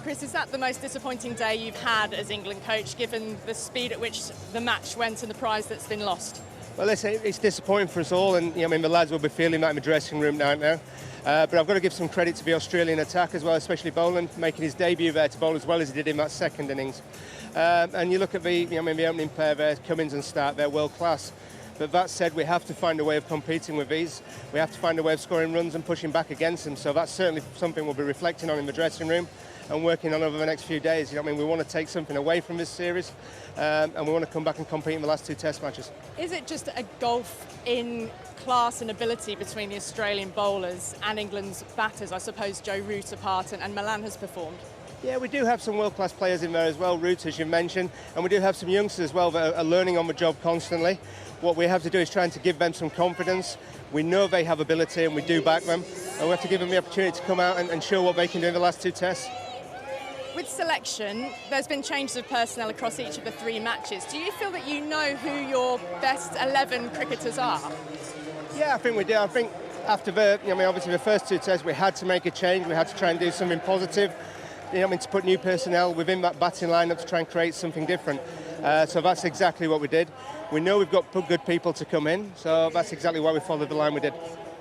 Chris, is that the most disappointing day you've had as England coach, given the speed at which the match went and the prize that's been lost? Well, it's disappointing for us all, and the lads will be feeling that in the dressing room now. But I've got to give some credit to the Australian attack as well, especially Boland, making his debut there to bowl as well as he did in that second innings. And you look at the opening pair there, Cummins and Stark, they're world class. But that said, we have to find a way of competing with these. We have to find a way of scoring runs and pushing back against them. So that's certainly something we'll be reflecting on in the dressing room and working on over the next few days. We want to take something away from this series, and we want to come back and compete in the last two test matches. Is it just a gulf in class and ability between the Australian bowlers and England's batters? I suppose Joe Root apart, and Milan has performed. Yeah, we do have some world-class players in there as well, Root, as you mentioned, and we do have some youngsters as well that are learning on the job constantly. What we have to do is trying to give them some confidence. We know they have ability and we do back them, and we have to give them the opportunity to come out and show what they can do in the last two tests. With selection, there's been changes of personnel across each of the three matches. Do you feel that you know who your best 11 cricketers are? Yeah, I think we do. I think after obviously the first two tests, we had to make a change. We had to try and do something positive. To put new personnel within that batting lineup to try and create something different. So that's exactly what we did. We know we've got good people to come in, so that's exactly why we followed the line we did.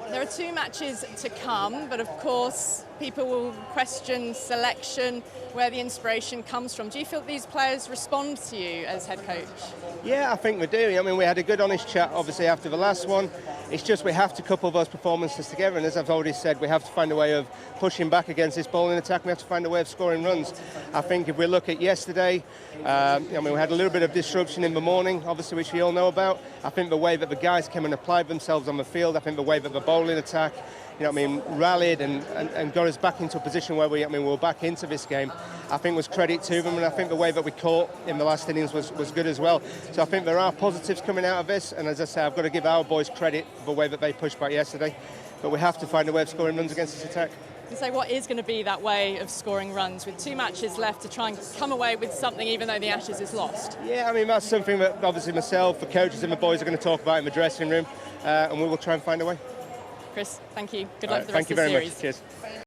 There are two matches to come, but of course people will question selection, where the inspiration comes from. Do you feel these players respond to you as head coach? Yeah, I think we do. We had a good honest chat obviously after the last one. It's just we have to couple those performances together, and as I've already said, we have to find a way of pushing back against this bowling attack. We have to find a way of scoring runs. I think if we look at yesterday, we had a little bit of disruption in the morning, obviously, which we all know about. I think the way that the guys came and applied themselves on the field, I think the way that the bowling attack rallied and got us back into a position where we were back into this game, I think was credit to them, and I think the way that we caught in the last innings was good as well. So I think there are positives coming out of this, and as I say, I've got to give our boys credit for the way that they pushed back yesterday, but we have to find a way of scoring runs against this attack. So what is going to be that way of scoring runs with two matches left to try and come away with something even though the Ashes is lost? Yeah, that's something that obviously myself, the coaches and the boys are going to talk about in the dressing room, and we will try and find a way. Chris, thank you. Good luck with the rest of the series. Thank you very much. Cheers.